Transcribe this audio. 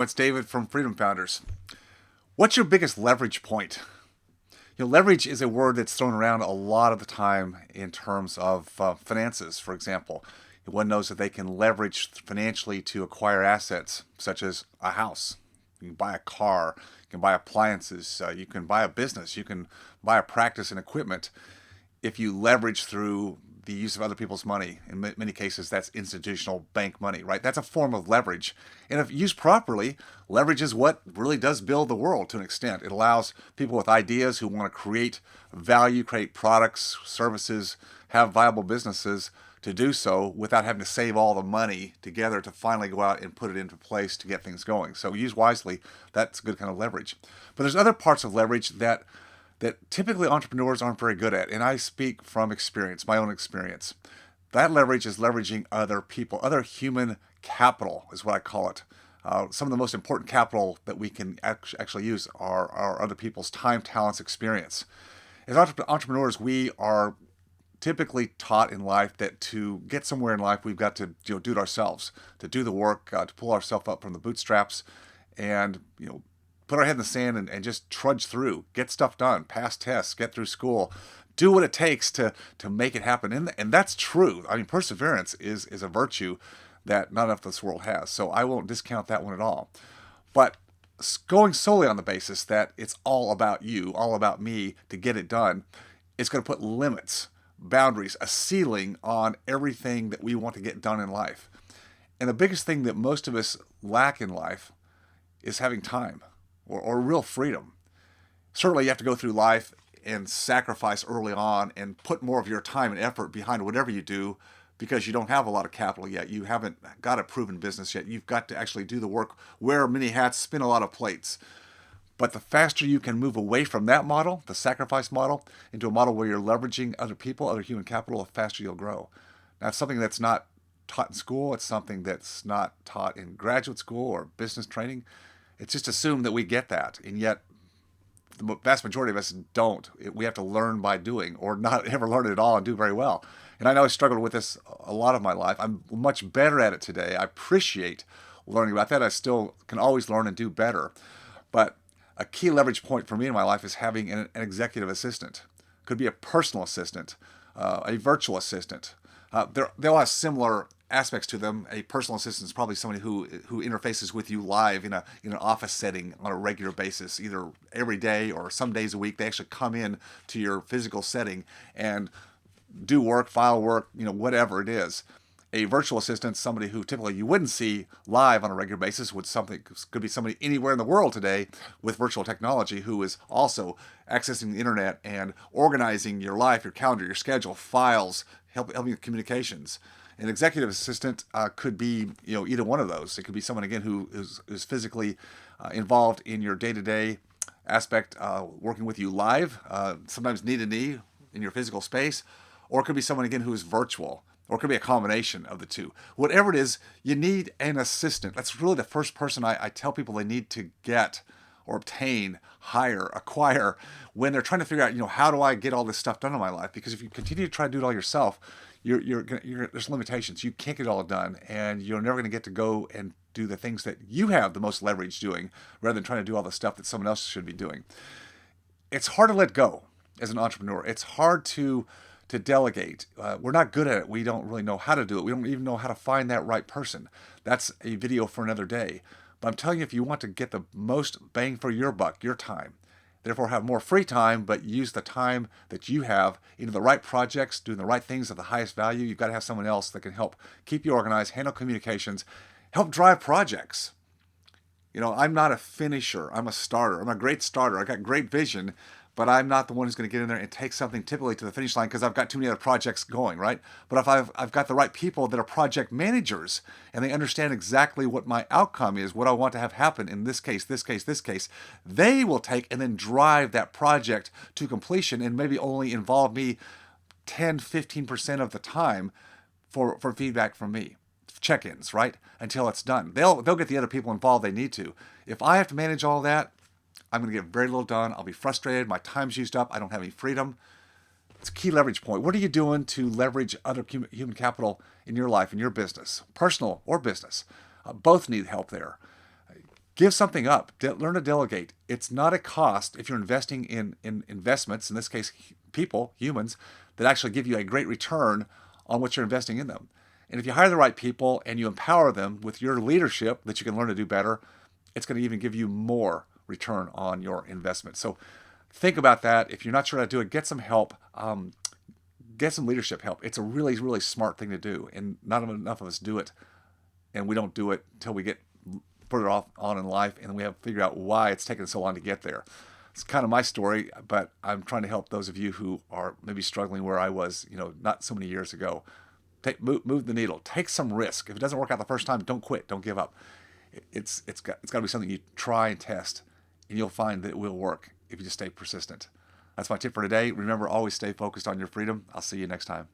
It's David from Freedom Founders. What's your biggest leverage point? Leverage is a word that's thrown around a lot of the time in terms of finances, for example. One knows that they can leverage financially to acquire assets, such as a house. You can buy a car, you can buy appliances, you can buy a business, you can buy a practice and equipment if you leverage through the use of other people's money. In many cases, that's institutional bank money, right? That's a form of leverage. And if used properly, leverage is what really does build the world to an extent. It allows people with ideas who want to create value, create products, services, have viable businesses to do so without having to save all the money together to finally go out and put it into place to get things going. So used wisely, that's a good kind of leverage. But there's other parts of leverage that typically entrepreneurs aren't very good at. And I speak from experience, my own experience. That leverage is leveraging other people, other human capital is what I call it. Some of the most important capital that we can actually use are other people's time, talents, experience. As entrepreneurs, we are typically taught in life that to get somewhere in life, we've got to do it ourselves, to do the work, to pull ourselves up from the bootstraps, and put our head in the sand and just trudge through, get stuff done, pass tests, get through school, do what it takes to make it happen. And that's true. I mean, perseverance is a virtue that not enough of this world has. So I won't discount that one at all. But going solely on the basis that it's all about you, all about me to get it done, it's going to put limits, boundaries, a ceiling on everything that we want to get done in life. And the biggest thing that most of us lack in life is having time or real freedom. Certainly you have to go through life and sacrifice early on and put more of your time and effort behind whatever you do because you don't have a lot of capital yet. You haven't got a proven business yet. You've got to actually do the work, wear many hats, spin a lot of plates. But the faster you can move away from that model, the sacrifice model, into a model where you're leveraging other people, other human capital, the faster you'll grow. Now, it's something that's not taught in school. It's something that's not taught in graduate school or business training. It's just assumed that we get that, and yet the vast majority of us don't. We have to learn by doing, or not ever learn it at all and do very well. And I know I struggled with this a lot of my life. I'm much better at it today. I appreciate learning about that. I still can always learn and do better. But a key leverage point for me in my life is having an executive assistant. Could be a personal assistant, a virtual assistant. They all have similar aspects to them. A personal assistant is probably somebody who interfaces with you live in an office setting on a regular basis, either every day or some days a week. They actually come in to your physical setting and do work, file work, whatever it is. A virtual assistant, somebody who typically you wouldn't see live on a regular basis, could be somebody anywhere in the world today with virtual technology who is also accessing the internet and organizing your life, your calendar, your schedule, files, helping with communications. An executive assistant could be, either one of those. It could be someone again who is physically involved in your day-to-day aspect, working with you live, sometimes knee to knee in your physical space, or it could be someone again who is virtual. Or it could be a combination of the two. Whatever it is, you need an assistant. That's really the first person I tell people they need to get or obtain, hire, acquire when they're trying to figure out, how do I get all this stuff done in my life? Because if you continue to try to do it all yourself, there's limitations. You can't get it all done, and you're never going to get to go and do the things that you have the most leverage doing rather than trying to do all the stuff that someone else should be doing. It's hard to let go as an entrepreneur. It's hard to delegate. We're not good at it. We don't really know how to do it. We don't even know how to find that right person. That's a video for another day. But I'm telling you, if you want to get the most bang for your buck, your time, therefore have more free time, but use the time that you have into the right projects, doing the right things of the highest value, you've got to have someone else that can help keep you organized, handle communications, help drive projects. I'm not a finisher. I'm a starter. I'm a great starter. I got great vision, but I'm not the one who's going to get in there and take something typically to the finish line because I've got too many other projects going, right? But if I've got the right people that are project managers and they understand exactly what my outcome is, what I want to have happen in this case, they will take and then drive that project to completion and maybe only involve me 10, 15% of the time for feedback from me. Check-ins, right? Until it's done. They'll get the other people involved they need to. If I have to manage all that, I'm going to get very little done. I'll be frustrated. My time's used up. I don't have any freedom. It's a key leverage point. What are you doing to leverage other human capital in your life, in your business, personal or business? Both need help there. Give something up. Learn to delegate. It's not a cost if you're investing in investments, in this case, people, humans, that actually give you a great return on what you're investing in them. And if you hire the right people and you empower them with your leadership that you can learn to do better, it's going to even give you more return on your investment. So think about that. If you're not sure how to do it, get some help. Get some leadership help. It's a really, really smart thing to do, and not enough of us do it. And we don't do it until we get further off on in life, and we have to figure out why it's taken so long to get there. It's kind of my story, but I'm trying to help those of you who are maybe struggling where I was, not so many years ago. Move the needle. Take some risk. If it doesn't work out the first time, don't quit. Don't give up. It's got to be something you try and test, and you'll find that it will work if you just stay persistent. That's my tip for today. Remember, always stay focused on your freedom. I'll see you next time.